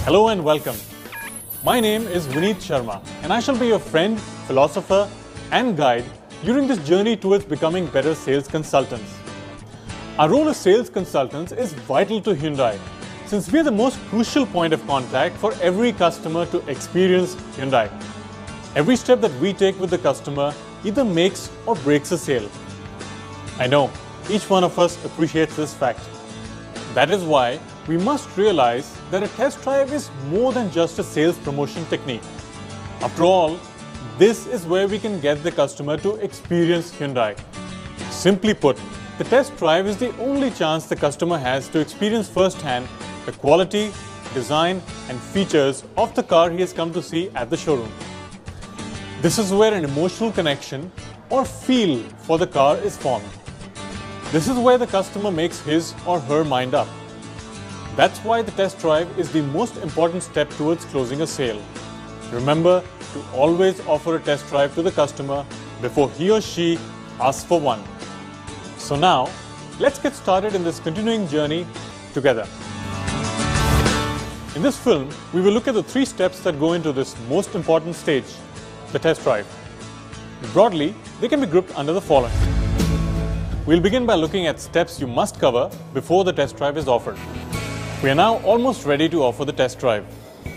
Hello and welcome. My name is Vineet Sharma and I shall be your friend, philosopher and guide during this journey towards becoming better sales consultants. Our role as sales consultants is vital to Hyundai since we are the most crucial point of contact for every customer to experience Hyundai. Every step that we take with the customer either makes or breaks a sale. I know each one of us appreciates this fact. That is why we must realize that a test drive is more than just a sales promotion technique. After all, this is where we can get the customer to experience Hyundai. Simply put, the test drive is the only chance the customer has to experience firsthand the quality, design and features of the car he has come to see at the showroom. This is where an emotional connection or feel for the car is formed. This is where the customer makes his or her mind up. That's why the test drive is the most important step towards closing a sale. Remember to always offer a test drive to the customer before he or she asks for one. So now, let's get started in this continuing journey together. In this film, we will look at the 3 steps that go into this most important stage, the test drive. Broadly, they can be grouped under the following. We'll begin by looking at steps you must cover before the test drive is offered. We are now almost ready to offer the test drive.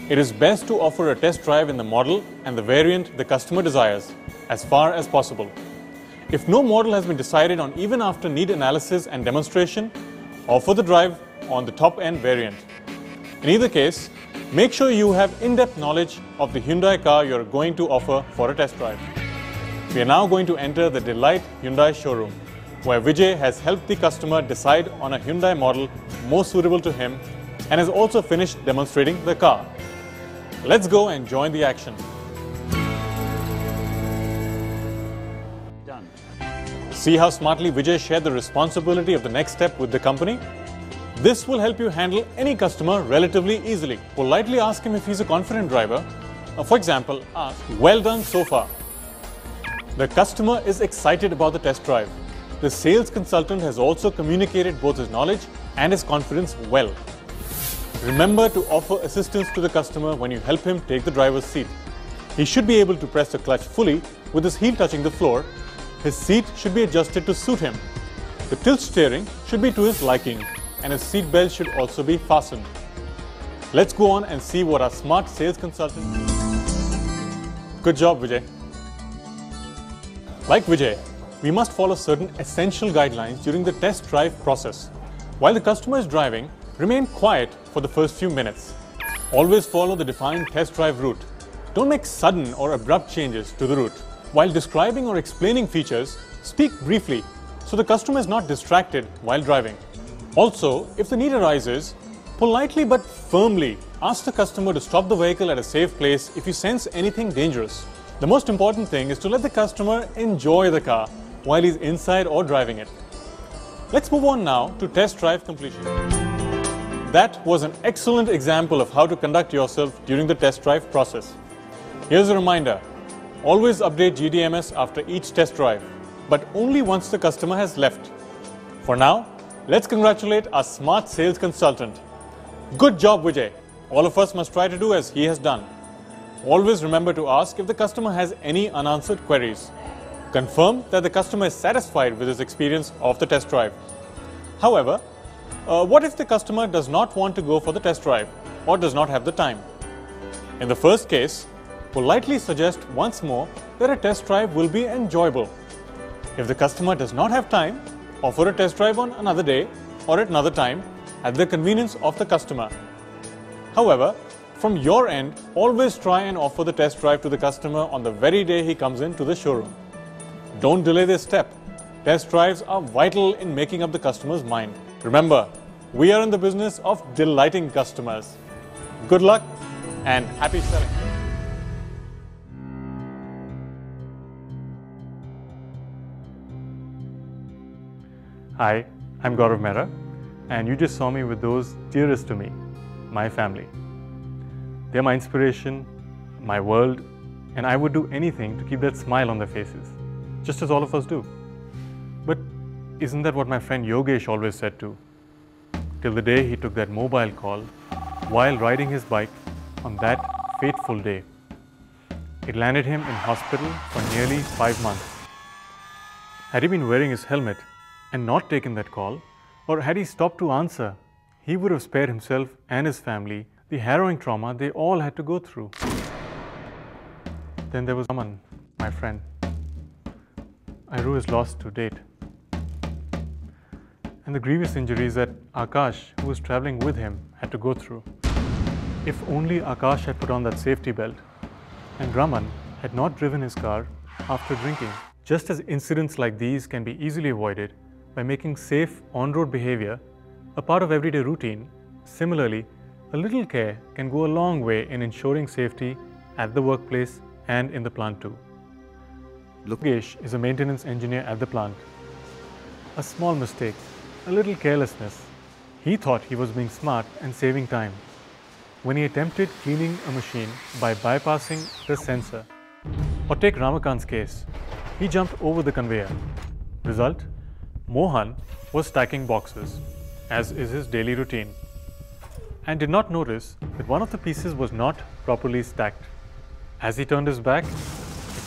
It is best to offer a test drive in the model and the variant the customer desires, as far as possible. If no model has been decided on even after need analysis and demonstration, offer the drive on the top-end variant. In either case, make sure you have in-depth knowledge of the Hyundai car you are going to offer for a test drive. We are now going to enter the Delight Hyundai showroom, where Vijay has helped the customer decide on a Hyundai model most suitable to him and has also finished demonstrating the car. Let's go and join the action. Done. See how smartly Vijay shared the responsibility of the next step with the company? This will help you handle any customer relatively easily. Politely ask him if he's a confident driver. For example, ask, "Well done so far." The customer is excited about the test drive. The sales consultant has also communicated both his knowledge and his confidence well. Remember to offer assistance to the customer when you help him take the driver's seat. He should be able to press the clutch fully with his heel touching the floor. His seat should be adjusted to suit him. The tilt steering should be to his liking, and his seat belt should also be fastened. Let's go on and see what our smart sales consultant... Good job, Vijay. Like Vijay, we must follow certain essential guidelines during the test drive process. While the customer is driving, remain quiet for the first few minutes. Always follow the defined test drive route. Don't make sudden or abrupt changes to the route. While describing or explaining features, speak briefly so the customer is not distracted while driving. Also, if the need arises, politely but firmly ask the customer to stop the vehicle at a safe place if you sense anything dangerous. The most important thing is to let the customer enjoy the car while he's inside or driving it. Let's move on now to test drive completion. That was an excellent example of how to conduct yourself during the test drive process. Here's a reminder, always update GDMS after each test drive, but only once the customer has left. For now, let's congratulate our smart sales consultant. Good job, Vijay. All of us must try to do as he has done. Always remember to ask if the customer has any unanswered queries. Confirm that the customer is satisfied with his experience of the test drive. However, what if the customer does not want to go for the test drive or does not have the time? In the first case, politely suggest once more that a test drive will be enjoyable. If the customer does not have time, offer a test drive on another day or at another time at the convenience of the customer. However, from your end, always try and offer the test drive to the customer on the very day he comes into the showroom. Don't delay this step. Test drives are vital in making up the customer's mind. Remember, we are in the business of delighting customers. Good luck and happy selling. Hi, I'm Gaurav Mehra, and you just saw me with those dearest to me, my family. They're my inspiration, my world, and I would do anything to keep that smile on their faces, just as all of us do. But isn't that what my friend Yogesh always said too? Till the day he took that mobile call while riding his bike on that fateful day. It landed him in hospital for nearly 5 months. Had he been wearing his helmet and not taken that call, or had he stopped to answer, he would have spared himself and his family the harrowing trauma they all had to go through. Then there was Raman, my friend. Iru is lost to date. And the grievous injuries that Akash, who was traveling with him, had to go through. If only Akash had put on that safety belt, and Raman had not driven his car after drinking. Just as incidents like these can be easily avoided by making safe on-road behavior a part of everyday routine, similarly, a little care can go a long way in ensuring safety at the workplace and in the plant too. Lokesh is a maintenance engineer at the plant. A small mistake, a little carelessness. He thought he was being smart and saving time when he attempted cleaning a machine by bypassing the sensor. Or take Ramakant's case. He jumped over the conveyor. Result? Mohan was stacking boxes, as is his daily routine, and did not notice that one of the pieces was not properly stacked. As he turned his back, it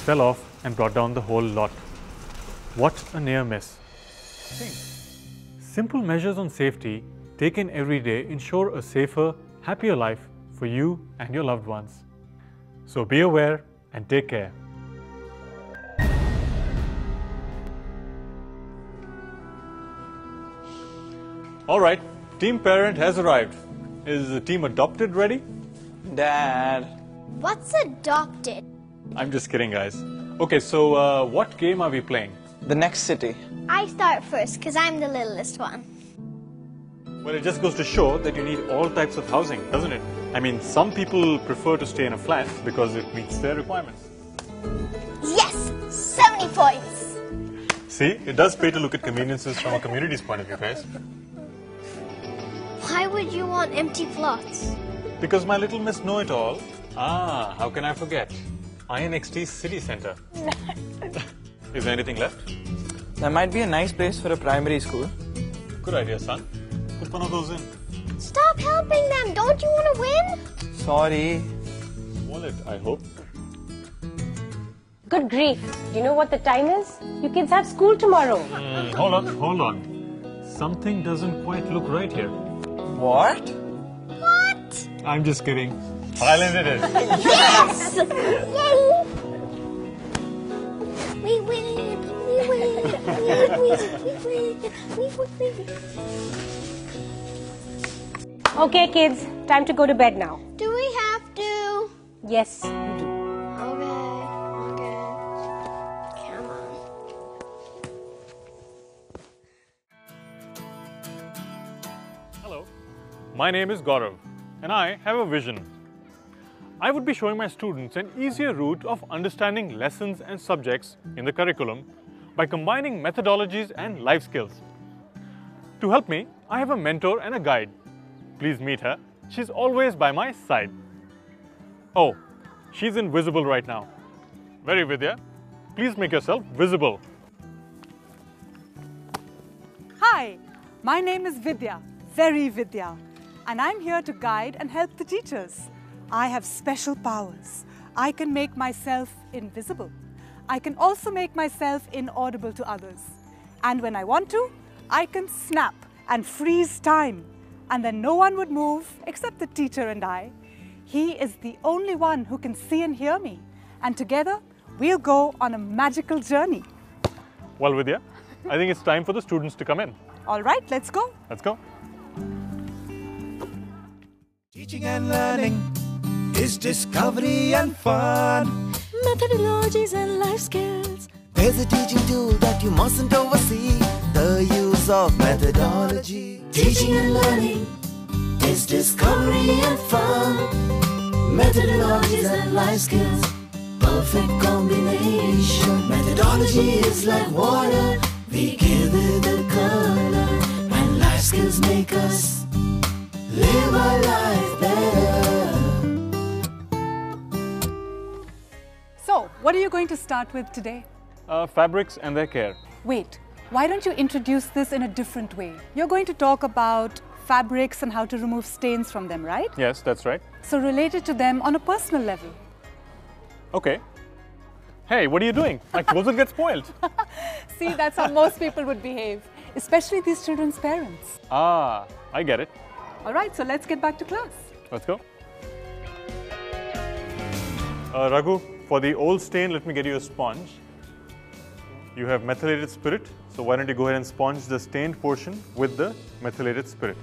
fell off and brought down the whole lot. What a near miss. Simple measures on safety taken every day ensure a safer, happier life for you and your loved ones. So be aware and take care. All right, team parent has arrived. Is the team adopted ready? Dad. What's adopted? I'm just kidding, guys. Okay, so what game are we playing? The next city. I start first because I'm the littlest one. Well, it just goes to show that you need all types of housing, doesn't it? I mean, some people prefer to stay in a flat because it meets their requirements. Yes! 70 points! See, it does pay to look at conveniences from a community's point of view, guys. Why would you want empty plots? Because my little Miss Know-It-All. Ah, how can I forget? INXT City Centre. Is there anything left? There might be a nice place for a primary school. Good idea, son. Put one of those in. Stop helping them! Don't you want to win? Sorry. Wallet, I hope. Good grief. Do you know what the time is? You kids have school tomorrow. Hold on. Something doesn't quite look right here. What? What? I'm just kidding. Thailand it is. Yes! Yay! We win! We win! We win! Okay, kids. Time to go to bed now. Do we have to? Yes, you do. Okay. Come on. Hello, my name is Gaurav and I have a vision. I would be showing my students an easier route of understanding lessons and subjects in the curriculum by combining methodologies and life skills. To help me, I have a mentor and a guide. Please meet her. She's always by my side. Oh, she's invisible right now. Very Vidya, please make yourself visible. Hi, my name is Vidya, very Vidya, and I'm here to guide and help the teachers. I have special powers. I can make myself invisible. I can also make myself inaudible to others. And when I want to, I can snap and freeze time. And then no one would move except the teacher and I. He is the only one who can see and hear me. And together, we'll go on a magical journey. Well, Vidya, I think it's time for the students to come in. All right, let's go. Let's go. Teaching and learning is discovery and fun. Methodologies and life skills. There's a teaching tool that you mustn't oversee. The use of methodology. Teaching and learning is discovery and fun. Methodologies and life skills, perfect combination. Methodology is like water, we give it a color. And life skills make us live our life better. So, what are you going to start with today? Fabrics and their care. Wait, Why don't you introduce this in a different way? You're going to talk about fabrics and how to remove stains from them, right? Yes, that's right. So relate it to them on a personal level. Okay. Hey, what are you doing? My clothes will get spoiled. See, that's how most people would behave, especially these children's parents. Ah, I get it. All right, so let's get back to class. Let's go. Raghu, for the old stain, let me get you a sponge. You have methylated spirit, so why don't you go ahead and sponge the stained portion with the methylated spirit.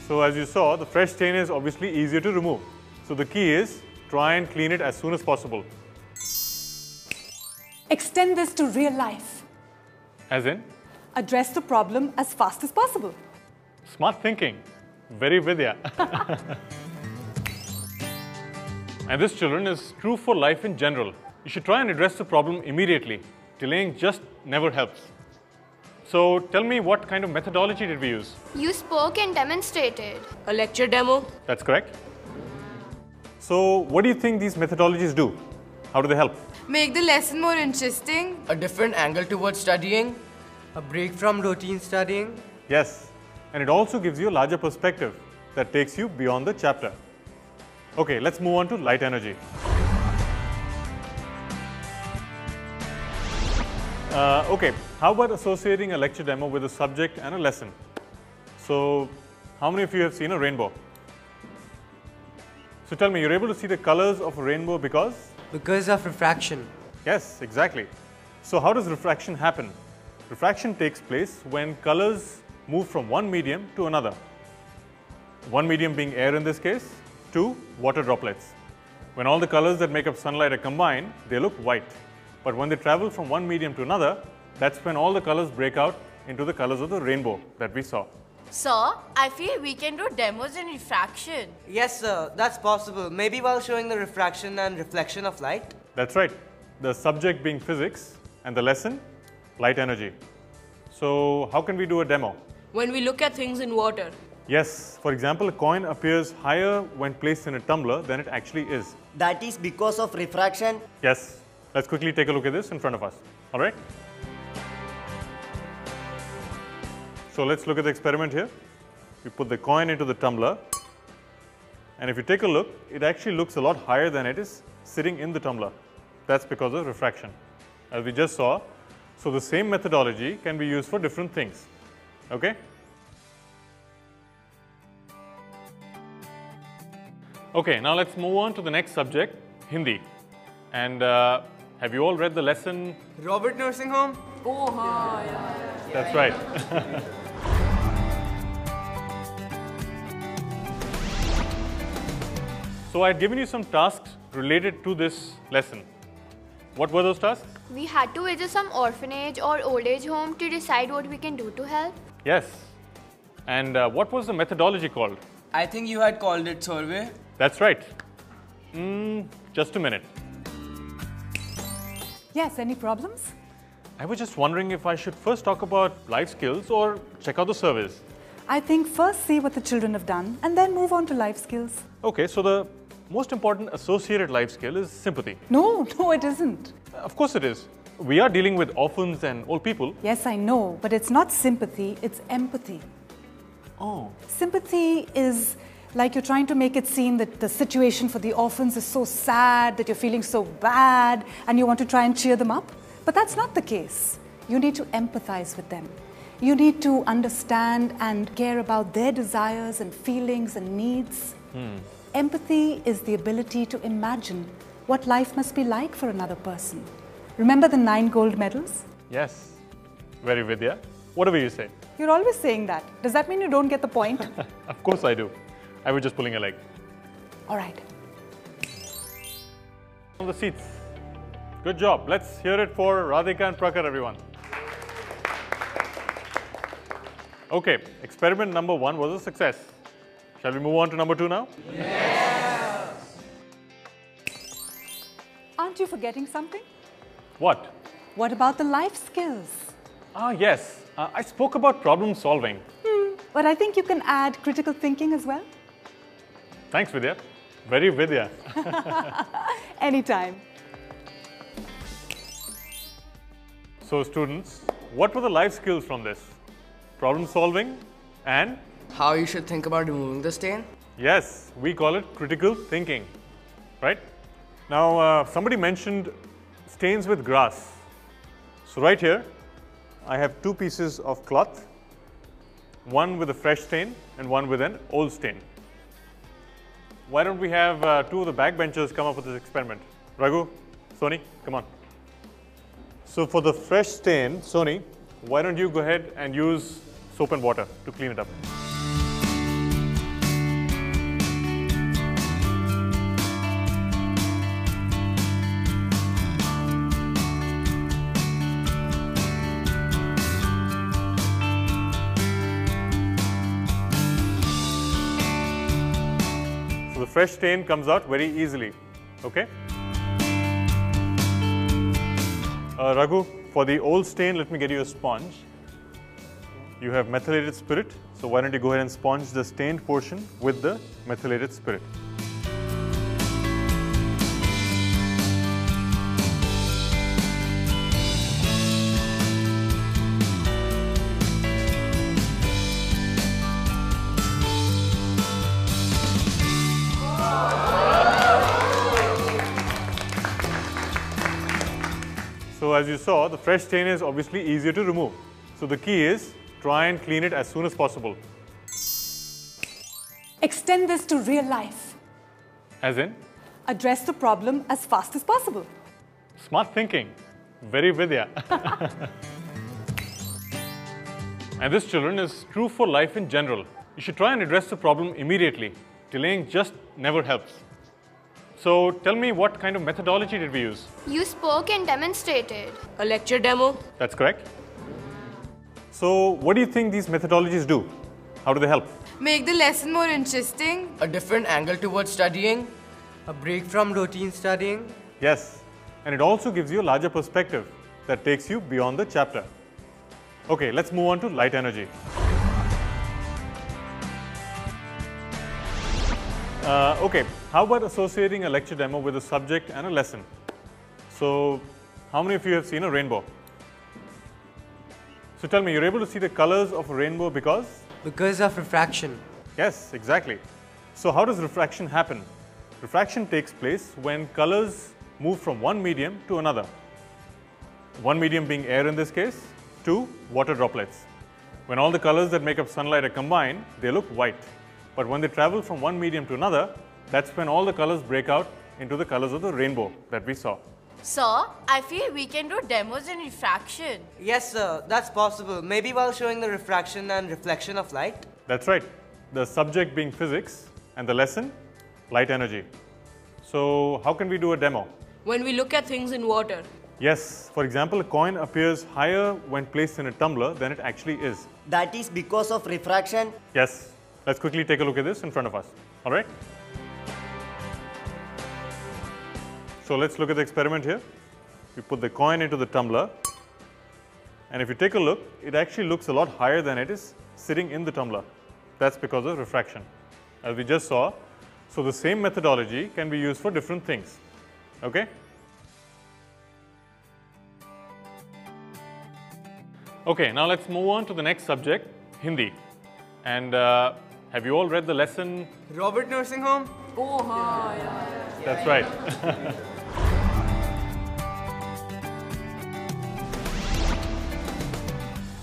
So as you saw, the fresh stain is obviously easier to remove. So the key is try and clean it as soon as possible. Extend this to real life. As in, Address the problem as fast as possible. smart thinking. Very Vidya. And this, children, is true for life in general. You should try and address the problem immediately. Delaying just never helps. So tell me, what kind of methodology did we use? You spoke and demonstrated. A lecture demo? That's correct. So what do you think these methodologies do? How do they help? Make the lesson more interesting. A different angle towards studying. A break from routine studying. Yes, and it also gives you a larger perspective that takes you beyond the chapter. Okay, let's move on to light energy. Okay, how about associating a lecture demo with a subject and a lesson? So, how many of you have seen a rainbow? So tell me, you're able to see the colors of a rainbow because? Because of refraction. Yes, exactly. So how does refraction happen? Refraction takes place when colors move from one medium to another. One medium being air in this case, to water droplets. When all the colors that make up sunlight are combined, they look white. But when they travel from one medium to another, that's when all the colors break out into the colors of the rainbow that we saw. Sir, I feel we can do demos in refraction. Yes, sir, that's possible. Maybe while showing the refraction and reflection of light. That's right. The subject being physics and the lesson, light energy. So how can we do a demo? When we look at things in water. Yes, for example, a coin appears higher when placed in a tumbler than it actually is. That is because of refraction? Yes. Let's quickly take a look at this in front of us. All right? So let's look at the experiment here. We put the coin into the tumbler. And if you take a look, it actually looks a lot higher than it is sitting in the tumbler. That's because of refraction, as we just saw. So the same methodology can be used for different things. Okay? Okay, now let's move on to the next subject, Hindi. And have you all read the lesson? Robert Nursing Home? Oh, yeah. That's right. So I had given you some tasks related to this lesson. What were those tasks? We had to visit some orphanage or old age home to decide what we can do to help. Yes. And what was the methodology called? I think you had called it survey. That's right. Just a minute. Yes, any problems? I was just wondering if I should first talk about life skills or check out the surveys. I think first see what the children have done and then move on to life skills. Okay, so the most important associated life skill is sympathy. No, it isn't. Of course it is. We are dealing with orphans and old people. Yes, I know, but it's not sympathy, it's empathy. Oh. Sympathy is like you're trying to make it seem that the situation for the orphans is so sad, that you're feeling so bad, and you want to try and cheer them up. But that's not the case. You need to empathize with them. You need to understand and care about their desires and feelings and needs. Empathy is the ability to imagine what life must be like for another person. Remember the 9 gold medals? Yes. Very Vidya. Whatever you say. You're always saying that. Does that mean you don't get the point? Of course I do. I was just pulling a leg. All right. On the seats. Good job. Let's hear it for Radhika and Prakar, everyone. Okay, experiment number 1 was a success. Shall we move on to number 2 now? Aren't forgetting something? What? What about the life skills? Ah, yes. I spoke about problem solving. But I think you can add critical thinking as well. Thanks, Vidya. Very Vidya. Anytime. So, students, what were the life skills from this? Problem solving and? How you should think about removing the stain? Yes, we call it critical thinking, right? Now, somebody mentioned stains with grass. So, right here, I have two pieces of cloth, one with a fresh stain and one with an old stain. Why don't we have two of the backbenchers come up with this experiment? Raghu, Soni, come on. So for the fresh stain, Soni, why don't you go ahead and use soap and water to clean it up? So the fresh stain comes out very easily, okay? Raghu, for the old stain, let me get you a sponge. You have methylated spirit, so why don't you go ahead and sponge the stained portion with the methylated spirit. So as you saw, the fresh stain is obviously easier to remove. So the key is try and clean it as soon as possible. Extend this to real life. As in? Address the problem as fast as possible. Smart thinking. Very Vidya. And this, children, is true for life in general. You should try and address the problem immediately. Delaying just never helps. So tell me, what kind of methodology did we use? You spoke and demonstrated. A lecture demo? That's correct. So what do you think these methodologies do? How do they help? Make the lesson more interesting. A different angle towards studying. A break from routine studying. Yes, and it also gives you a larger perspective that takes you beyond the chapter. Okay, let's move on to light energy. Okay, how about associating a lecture demo with a subject and a lesson? So, how many of you have seen a rainbow? So tell me, you're able to see the colors of a rainbow because? Because of refraction. Yes, exactly. So how does refraction happen? Refraction takes place when colors move from one medium to another. One medium being air in this case, to water droplets. When all the colors that make up sunlight are combined, they look white. But when they travel from one medium to another, that's when all the colors break out into the colors of the rainbow that we saw. Sir, I feel we can do demos in refraction. Yes, sir, that's possible. Maybe while showing the refraction and reflection of light. That's right. The subject being physics and the lesson, light energy. So how can we do a demo? When we look at things in water. Yes, for example, a coin appears higher when placed in a tumbler than it actually is. That is because of refraction? Yes. Let's quickly take a look at this in front of us. All right? So let's look at the experiment here. We put the coin into the tumbler. And if you take a look, it actually looks a lot higher than it is sitting in the tumbler. That's because of refraction, as we just saw. So the same methodology can be used for different things. Okay? Okay, now let's move on to the next subject, Hindi. And have you all read the lesson? Robert Nursing Home? Oh, yeah. That's right.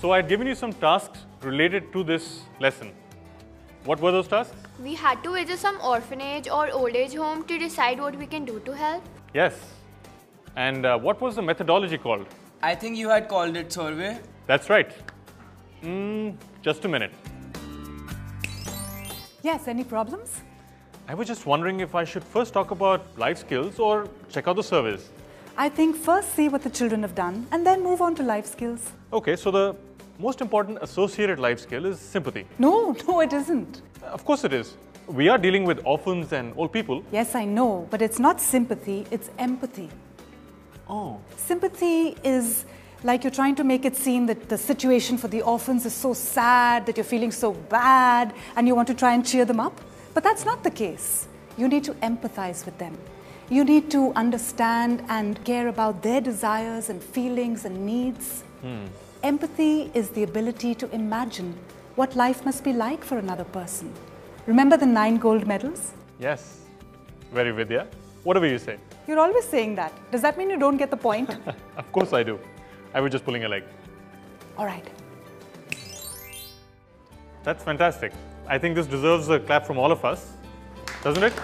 So I had given you some tasks related to this lesson. What were those tasks? We had to visit some orphanage or old age home to decide what we can do to help. Yes. And what was the methodology called? I think you had called it survey. That's right. Just a minute. Yes, any problems? I was just wondering if I should first talk about life skills or check out the surveys. I think first see what the children have done and then move on to life skills. Okay, so the most important associated life skill is sympathy. No, it isn't. Of course it is. We are dealing with orphans and old people. Yes, I know, but it's not sympathy, it's empathy. Oh. Sympathy is like you're trying to make it seem that the situation for the orphans is so sad, that you're feeling so bad, and you want to try and cheer them up. But that's not the case. You need to empathize with them. You need to understand and care about their desires and feelings and needs. Empathy is the ability to imagine what life must be like for another person. Remember the 9 gold medals? Yes. Very Vidya. Whatever you say. You're always saying that. Does that mean you don't get the point? Of course I do. I was just pulling a leg. All right. That's fantastic. I think this deserves a clap from all of us, doesn't it?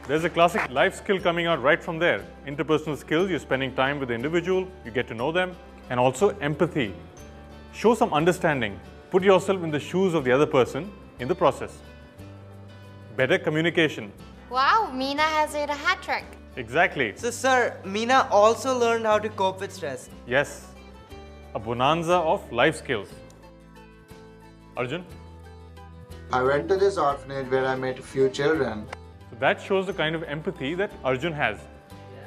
There's a classic life skill coming out right from there. Interpersonal skills, you're spending time with the individual, you get to know them, and also empathy. Show some understanding. Put yourself in the shoes of the other person in the process. Better communication. Wow, Meena has made a hat trick. Exactly. So, sir, Meena also learned how to cope with stress. Yes. A bonanza of life skills. Arjun? I went to this orphanage where I met a few children. So that shows the kind of empathy that Arjun has.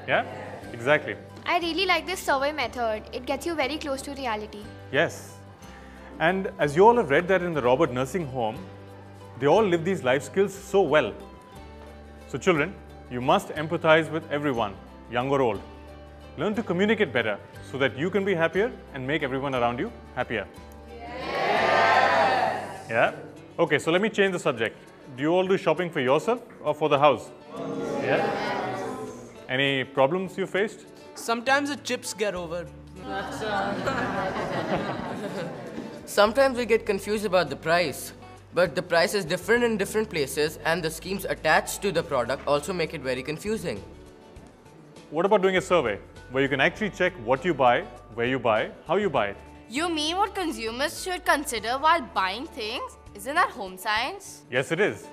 Yeah? Exactly. I really like this survey method. It gets you very close to reality. Yes. And as you all have read that in the Robert Nursing Home, they all live these life skills so well. So children, you must empathize with everyone, young or old. Learn to communicate better so that you can be happier and make everyone around you happier. Yes. Yeah? Okay, so let me change the subject. Do you all do shopping for yourself or for the house? Yeah? Any problems you faced? Sometimes the chips get over. Sometimes we get confused about the price. But the price is different in different places and the schemes attached to the product also make it very confusing. What about doing a survey where you can actually check what you buy, where you buy, how you buy it? You mean what consumers should consider while buying things? Isn't that home science? Yes, it is.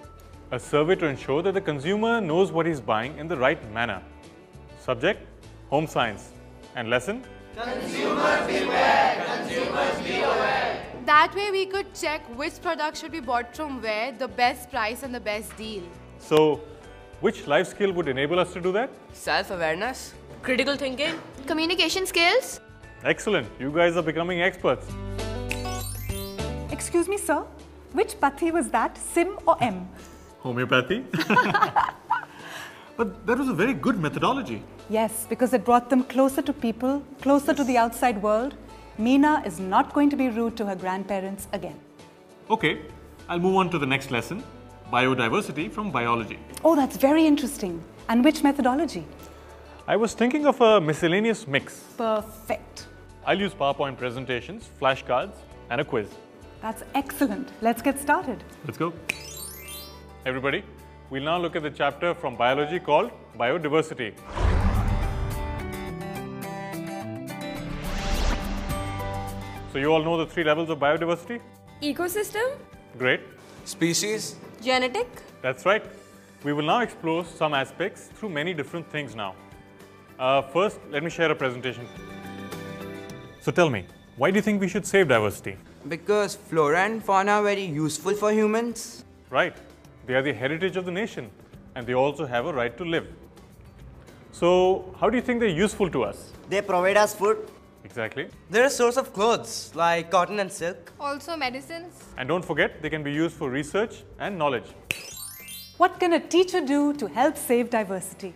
A survey to ensure that the consumer knows what he's buying in the right manner. Subject, home science. And lesson? Consumers beware, consumers be aware. That way we could check which product should be bought from where, the best price and the best deal. So, which life skill would enable us to do that? Self-awareness. Critical thinking. Communication skills. Excellent. You guys are becoming experts. Excuse me, sir. Which Pathi was that, Sim or M? Homeopathy. But that was a very good methodology. Yes, because it brought them closer to people, closer to the outside world. Meena is not going to be rude to her grandparents again. Okay, I'll move on to the next lesson, biodiversity from biology. Oh, that's very interesting. And which methodology? I was thinking of a miscellaneous mix. Perfect. I'll use PowerPoint presentations, flashcards, and a quiz. That's excellent. Let's get started. Let's go. Everybody, we'll now look at the chapter from biology called biodiversity. So you all know the 3 levels of biodiversity? Ecosystem. Great. Species. Genetic. That's right. We will now explore some aspects through many different things now. First, let me share a presentation. So tell me, why do you think we should save diversity? Because flora and fauna are very useful for humans. Right. They are the heritage of the nation and they also have a right to live. So, how do you think they're useful to us? They provide us food. Exactly. They're a source of clothes like cotton and silk. Also medicines. And don't forget, they can be used for research and knowledge. What can a teacher do to help save diversity?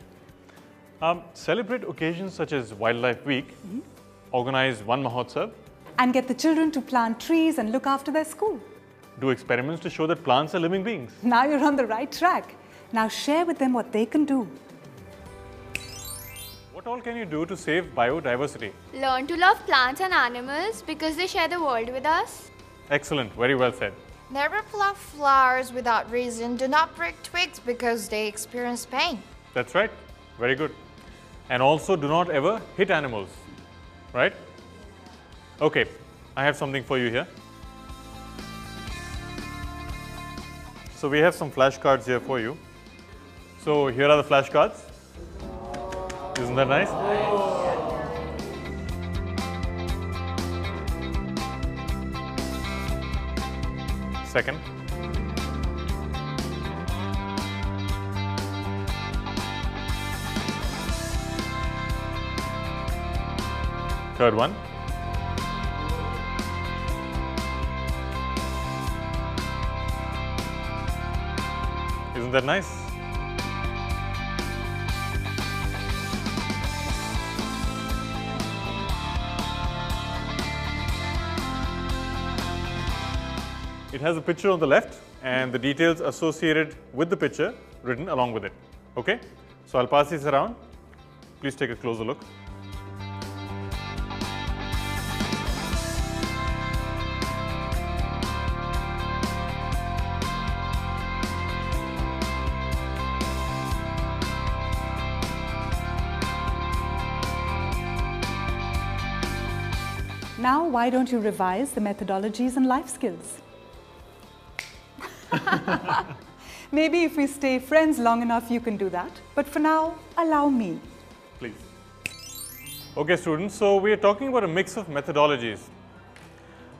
Celebrate occasions such as Wildlife Week, organize One Mahotsav, And get the children to plant trees and look after their school. do experiments to show that plants are living beings. Now you're on the right track. Now share with them what they can do. What all can you do to save biodiversity? Learn to love plants and animals because they share the world with us. Excellent, very well said. Never pluck flowers without reason. Do not break twigs because they experience pain. That's right, very good. And also do not ever hit animals, right? Okay, I have something for you here. So we have some flashcards here for you. So here are the flashcards. Isn't that nice? Second. third one. Isn't that nice? It has a picture on the left and the details associated with the picture written along with it. Okay? So I'll pass this around. Please take a closer look. Now, why don't you revise the methodologies and life skills? Maybe if we stay friends long enough, you can do that. But for now, allow me. Please. Okay, students, so we are talking about a mix of methodologies.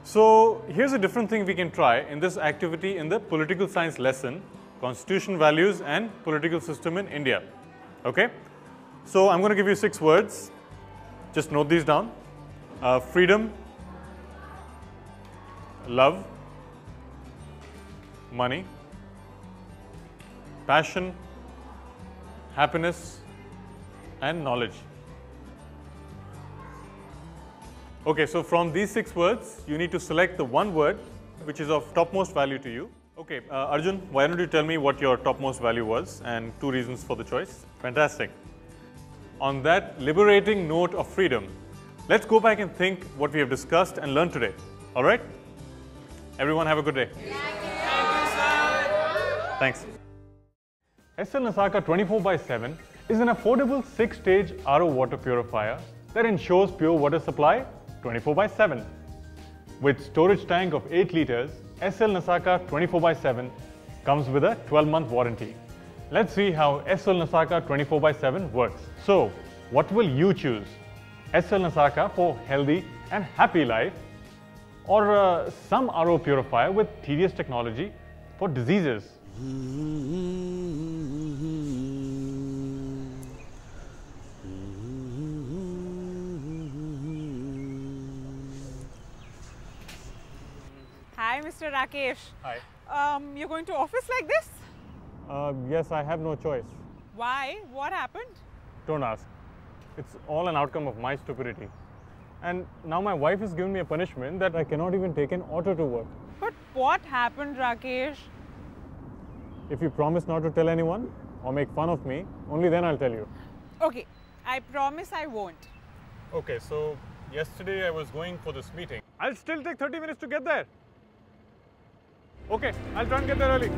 So here's a different thing we can try in this activity in the political science lesson, Constitution Values and Political System in India. Okay? So I'm going to give you 6 words. Just note these down. Freedom, love, money, passion, happiness, and knowledge. Okay, so from these 6 words, you need to select the one word which is of topmost value to you. Okay, Arjun, why don't you tell me what your topmost value was and 2 reasons for the choice? Fantastic. On that liberating note of freedom, let's go back and think what we have discussed and learned today. All right? Everyone have a good day. Thanks. SL Nasaka 24/7 is an affordable 6-stage RO water purifier that ensures pure water supply 24/7. With storage tank of 8 liters, SL Nasaka 24/7 comes with a 12-month warranty. Let's see how SL Nasaka 24/7 works. So, what will you choose? SL Nasaka for healthy and happy life, or some RO purifier with tedious technology for diseases? Hi, Mr. Rakesh. Hi. You're going to office like this? Yes, I have no choice. Why? What happened? Don't ask. It's all an outcome of my stupidity. And now my wife has given me a punishment that I cannot even take an auto to work. But what happened, Rakesh? If you promise not to tell anyone or make fun of me, only then I'll tell you. Okay, I promise I won't. Okay, so yesterday I was going for this meeting. I'll still take 30 minutes to get there. Okay, I'll try and get there early.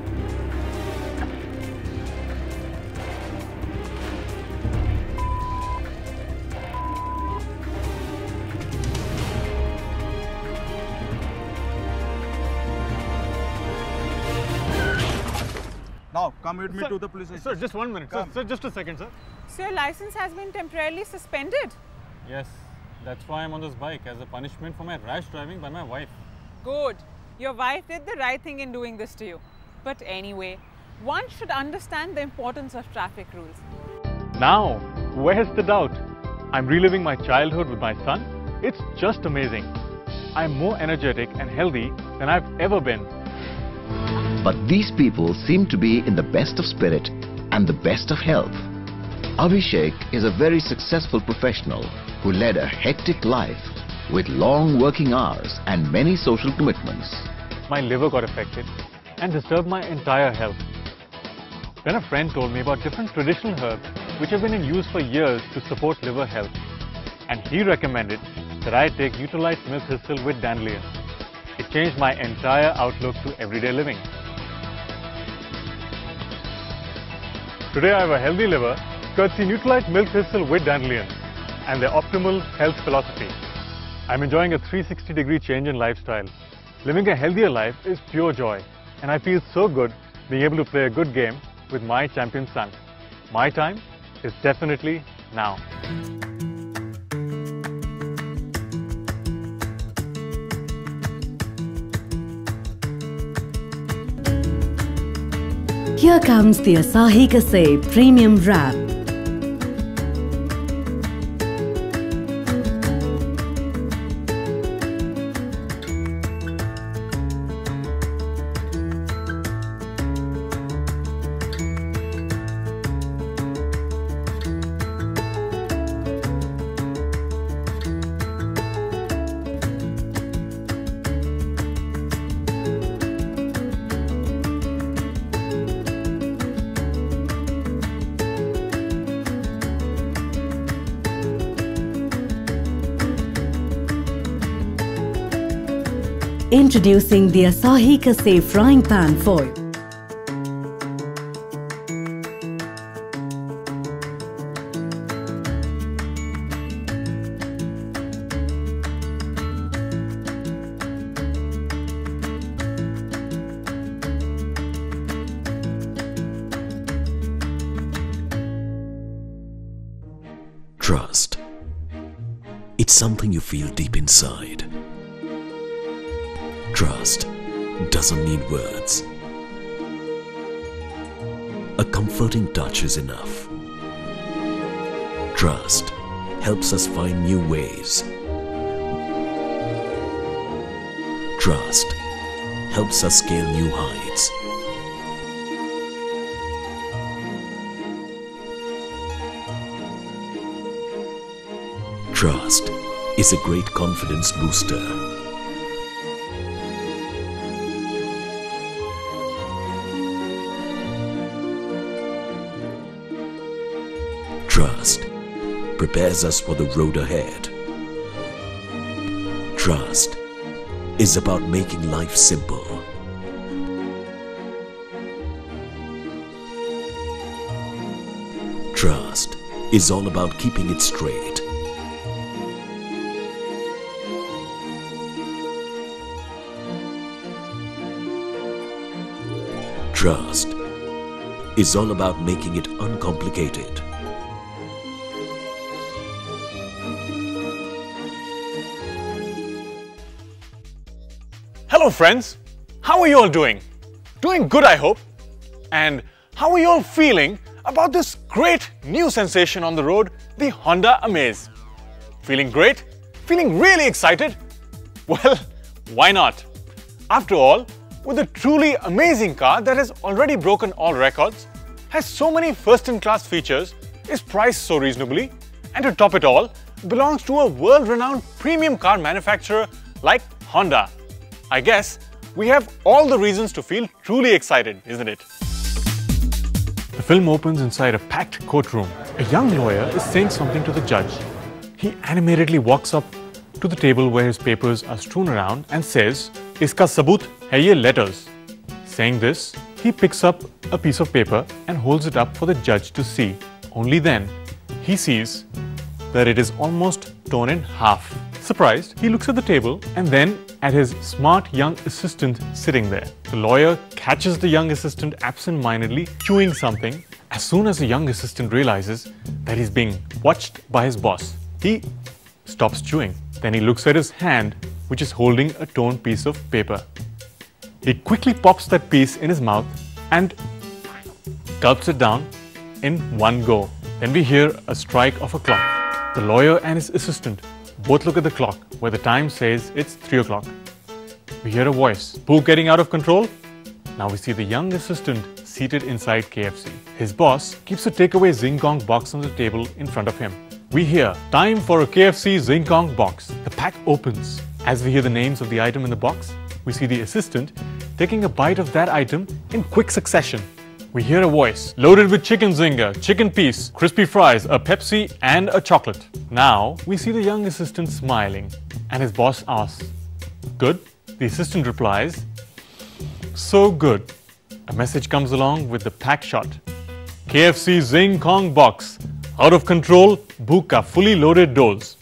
Now, come with me to the police station. Sir, just 1 minute. Sir, just a second, sir. So your license has been temporarily suspended? Yes, that's why I'm on this bike, as a punishment for my rash driving by my wife. Good. Your wife did the right thing in doing this to you. But anyway, one should understand the importance of traffic rules. Now, where's the doubt? I'm reliving my childhood with my son. It's just amazing. I'm more energetic and healthy than I've ever been. But these people seem to be in the best of spirit and the best of health. Abhishek is a very successful professional who led a hectic life with long working hours and many social commitments. My liver got affected and disturbed my entire health. Then a friend told me about different traditional herbs which have been in use for years to support liver health. And he recommended that I take Nutralite Milk Thistle with Dandelion. It changed my entire outlook to everyday living. Today I have a healthy liver, courtesy Nutralite Milk Thistle with Dandelion and their optimal health philosophy. I'm enjoying a 360-degree change in lifestyle. Living a healthier life is pure joy, and I feel so good being able to play a good game with my champion son. My time is definitely now. Here comes the Asahi Kasei Premium Wrap. Introducing the Asahi Kasei Frying Pan Foil. Trust. It's something you feel deep inside. Trust doesn't need words. A comforting touch is enough. Trust helps us find new ways. Trust helps us scale new heights. Trust is a great confidence booster. Trust prepares us for the road ahead. Trust is about making life simple. Trust is all about keeping it straight. Trust is all about making it uncomplicated. Hello friends, how are you all doing? Doing good, I hope. And how are you all feeling about this great new sensation on the road, the Honda Amaze? Feeling great? Feeling really excited? Well, why not? After all, with a truly amazing car that has already broken all records, has so many first-in-class features, is priced so reasonably, and to top it all, belongs to a world-renowned premium car manufacturer like Honda. I guess we have all the reasons to feel truly excited, isn't it? The film opens inside a packed courtroom. A young lawyer is saying something to the judge. He animatedly walks up to the table where his papers are strewn around and says, "Iska sabut hai ye letters." Saying this, he picks up a piece of paper and holds it up for the judge to see. Only then, he sees that it is almost torn in half. Surprised, he looks at the table and then at his smart young assistant sitting there. The lawyer catches the young assistant absent-mindedly chewing something. As soon as the young assistant realizes that he's being watched by his boss, he stops chewing. Then he looks at his hand, which is holding a torn piece of paper. He quickly pops that piece in his mouth and gulps it down in one go. Then we hear a strike of a clock. The lawyer and his assistant both look at the clock where the time says it's 3 o'clock. We hear a voice. Who getting out of control? Now we see the young assistant seated inside KFC. His boss keeps a takeaway Zing Kong box on the table in front of him. We hear, time for a KFC Zing Kong box. The pack opens. As we hear the names of the item in the box, we see the assistant taking a bite of that item in quick succession. We hear a voice, loaded with chicken zinger, chicken piece, crispy fries, a Pepsi and a chocolate. Now, we see the young assistant smiling and his boss asks, "Good?" The assistant replies, "So good." A message comes along with the pack shot. KFC Zing Kong box, out of control, Buka fully loaded dolls.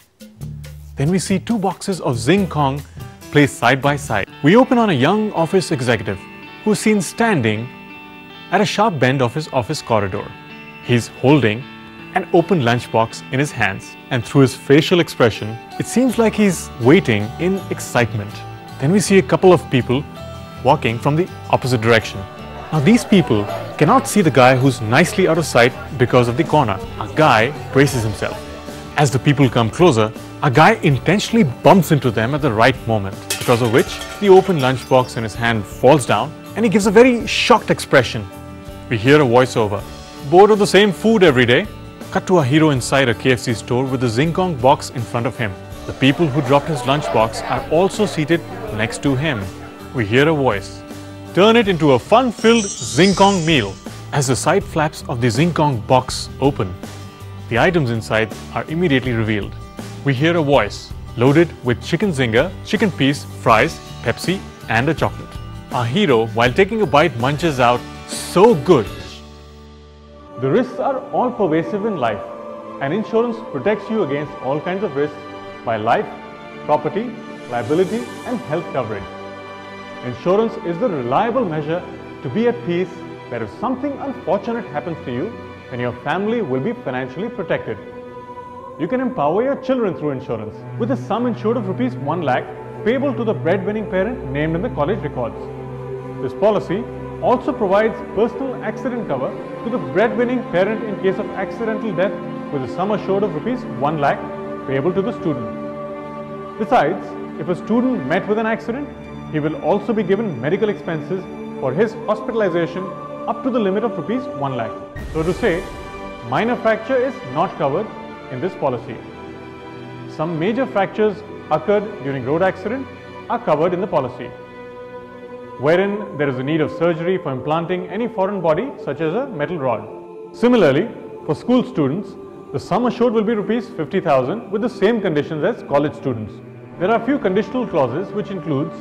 Then we see 2 boxes of Zing Kong placed side by side. We open on a young office executive who is seen standing at a sharp bend of his office corridor. He's holding an open lunchbox in his hands, and through his facial expression, it seems like he's waiting in excitement. Then we see a couple of people walking from the opposite direction. Now these people cannot see the guy who's nicely out of sight because of the corner. A guy braces himself. As the people come closer, a guy intentionally bumps into them at the right moment, because of which the open lunchbox in his hand falls down and he gives a very shocked expression. We hear a voiceover. Bored of the same food every day? Cut to a hero inside a KFC store with the Zing Kong box in front of him. The people who dropped his lunchbox are also seated next to him. We hear a voice. Turn it into a fun-filled Zing Kong meal. As the side flaps of the Zing Kong box open, the items inside are immediately revealed. We hear a voice. Loaded with chicken zinger, chicken piece, fries Pepsi and a chocolate. Our hero, while taking a bite, munches out, "So good." The risks are all pervasive in life, and insurance protects you against all kinds of risks by life, property, liability, and health coverage. Insurance is the reliable measure to be at peace that if something unfortunate happens to you, then your family will be financially protected. You can empower your children through insurance with a sum insured of Rs 1 lakh payable to the breadwinning parent named in the college records. This policy also provides personal accident cover to the breadwinning parent in case of accidental death with a sum assured of Rs 1 lakh payable to the student. Besides, if a student met with an accident, he will also be given medical expenses for his hospitalization up to the limit of Rs 1 lakh. So to say, minor fracture is not covered in this policy. Some major fractures occurred during road accident are covered in the policy, wherein there is a need of surgery for implanting any foreign body such as a metal rod. Similarly, for school students, the sum assured will be Rs 50,000 with the same conditions as college students. There are a few conditional clauses which includes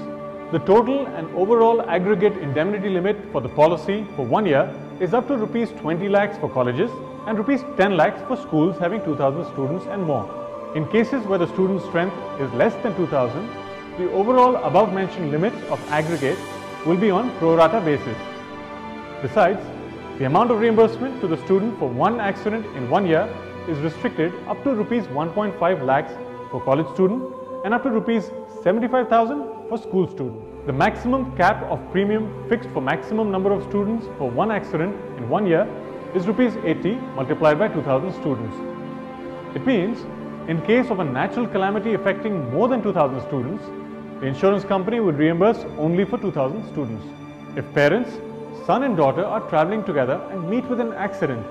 the total and overall aggregate indemnity limit for the policy for 1 year is up to Rs 20 lakhs for colleges and Rs 10 lakhs for schools having 2,000 students and more. In cases where the student strength is less than 2,000, the overall above mentioned limits of aggregate will be on pro rata basis. Besides, the amount of reimbursement to the student for one accident in 1 year is restricted up to Rs 1.5 lakhs for college student and up to Rs 75,000 for school student. The maximum cap of premium fixed for maximum number of students for one accident in 1 year is Rs 80 multiplied by 2,000 students. It means, in case of a natural calamity affecting more than 2,000 students, the insurance company would reimburse only for 2,000 students. If parents, son and daughter are traveling together and meet with an accident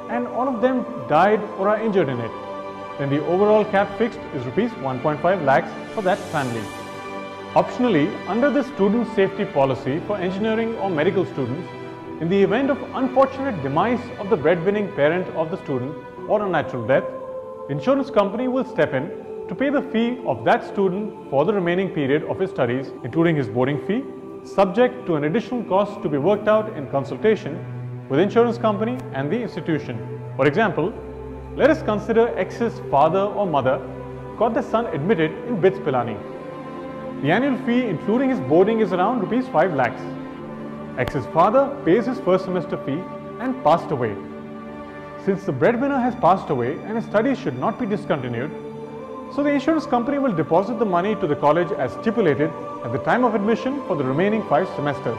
and all of them died or are injured in it, then the overall cap fixed is Rs 1.5 lakhs for that family. Optionally, under the student safety policy for engineering or medical students, in the event of unfortunate demise of the breadwinning parent of the student or a natural death, the insurance company will step in to pay the fee of that student for the remaining period of his studies, including his boarding fee, subject to an additional cost to be worked out in consultation with the insurance company and the institution. For example, let us consider X's father or mother got their son admitted in BITS Pilani. The annual fee including his boarding is around Rs 5 lakhs. X's father pays his first semester fee and passed away. Since the breadwinner has passed away and his studies should not be discontinued, so the insurance company will deposit the money to the college as stipulated at the time of admission for the remaining 5 semesters.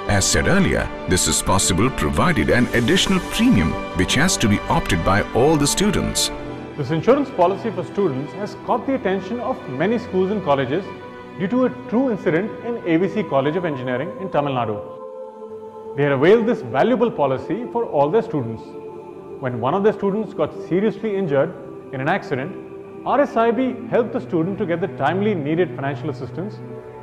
As said earlier, this is possible provided an additional premium which has to be opted by all the students. This insurance policy for students has caught the attention of many schools and colleges due to a true incident in AVC College of Engineering in Tamil Nadu. They had availed this valuable policy for all their students. When one of their students got seriously injured in an accident, RSIB helped the student to get the timely needed financial assistance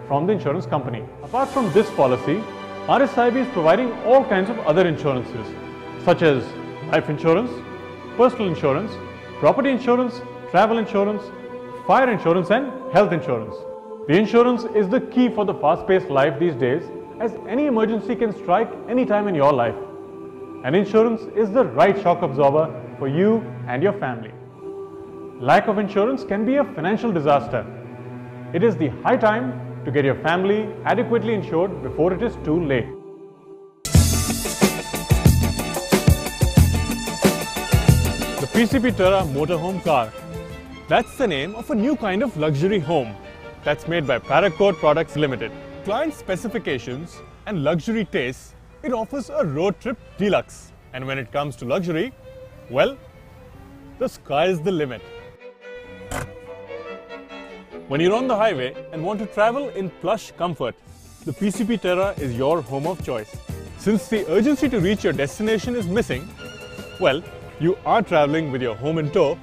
from the insurance company. Apart from this policy, RSIB is providing all kinds of other insurances such as life insurance, personal insurance, property insurance, travel insurance, fire insurance and health insurance. The insurance is the key for the fast-paced life these days, as any emergency can strike any time in your life. And insurance is the right shock absorber for you and your family. Lack of insurance can be a financial disaster. It is the high time to get your family adequately insured before it is too late. The PCP Terra motorhome car. That's the name of a new kind of luxury home that's made by Paracord Products Limited. Client specifications and luxury tastes, it offers a road trip deluxe. And when it comes to luxury, well, the sky is the limit. When you're on the highway and want to travel in plush comfort, the PCP Terra is your home of choice. Since the urgency to reach your destination is missing, well, you are traveling with your home in tow,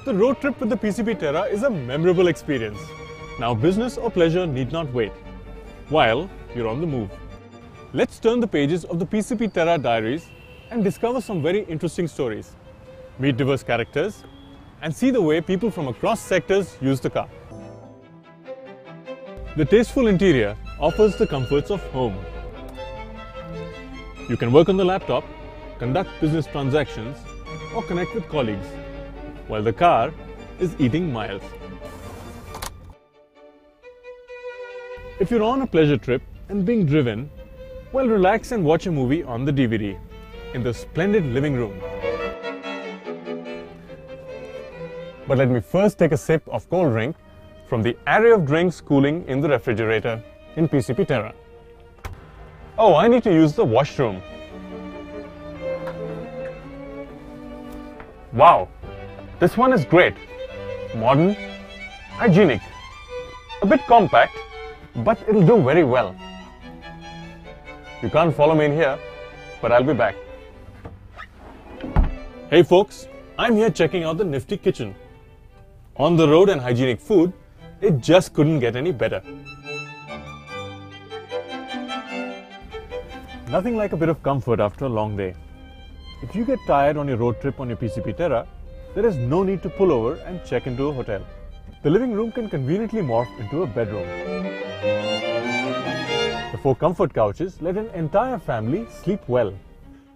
the road trip with the PCP Terra is a memorable experience. Now business or pleasure need not wait while you're on the move. Let's turn the pages of the PCP Terra diaries and discover some very interesting stories, meet diverse characters, and see the way people from across sectors use the car. The tasteful interior offers the comforts of home. You can work on the laptop, conduct business transactions, or connect with colleagues, while the car is eating miles. If you're on a pleasure trip and being driven, well, relax and watch a movie on the DVD in the splendid living room. But let me first take a sip of cold drink from the array of drinks cooling in the refrigerator in PCP Terra. Oh, I need to use the washroom. Wow, this one is great. Modern, hygienic, a bit compact, but it'll do very well. You can't follow me in here, but I'll be back. Hey folks, I'm here checking out the nifty kitchen. On the road and hygienic food, it just couldn't get any better. Nothing like a bit of comfort after a long day. If you get tired on your road trip on your PCP Terra, there is no need to pull over and check into a hotel. The living room can conveniently morph into a bedroom. The 4 comfort couches let an entire family sleep well.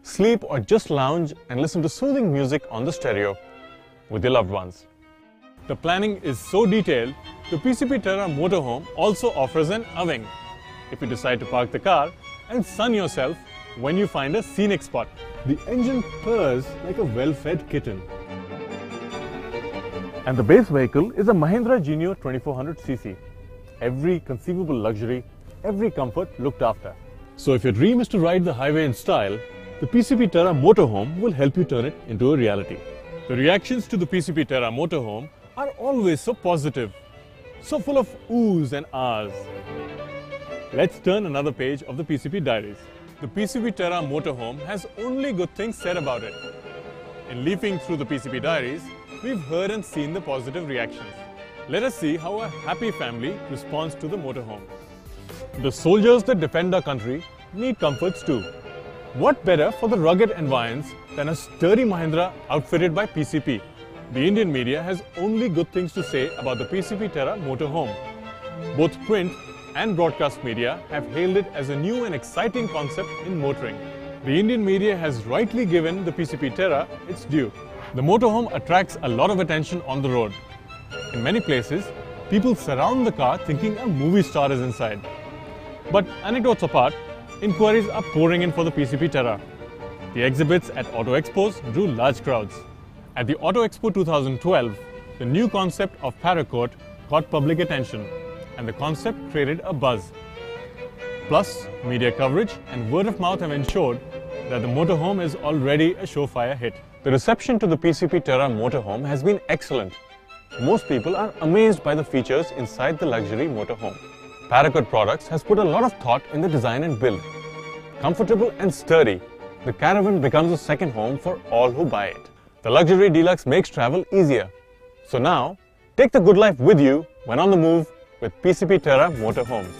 Sleep or just lounge and listen to soothing music on the stereo with your loved ones. The planning is so detailed, the PCP Terra motorhome also offers an awing if you decide to park the car and sun yourself when you find a scenic spot. The engine purrs like a well-fed kitten. And the base vehicle is a Mahindra Genio 2400cc. Every conceivable luxury, every comfort looked after. So if your dream is to ride the highway in style, the PCP Terra motorhome will help you turn it into a reality. The reactions to the PCP Terra motorhome are always so positive, so full of oohs and ahs. Let's turn another page of the PCP Diaries. The PCP Terra motorhome has only good things said about it. In leafing through the PCP Diaries, we've heard and seen the positive reactions. Let us see how a happy family responds to the motorhome. The soldiers that defend our country need comforts too. What better for the rugged environs than a sturdy Mahindra outfitted by PCP? The Indian media has only good things to say about the PCP Terra motorhome. Both print and broadcast media have hailed it as a new and exciting concept in motoring. The Indian media has rightly given the PCP Terra its due. The motorhome attracts a lot of attention on the road. In many places, people surround the car thinking a movie star is inside. But anecdotes apart, inquiries are pouring in for the PCP Terra. The exhibits at Auto Expos drew large crowds. At the Auto Expo 2012, the new concept of Paracord caught public attention, and the concept created a buzz. Plus, media coverage and word of mouth have ensured that the motorhome is already a surefire hit. The reception to the PCP Terra motorhome has been excellent. Most people are amazed by the features inside the luxury motorhome. Paracord Products has put a lot of thought in the design and build. Comfortable and sturdy, the Caravan becomes a second home for all who buy it. The Luxury Deluxe makes travel easier. So now, take the good life with you when on the move with PCP Terra motorhomes.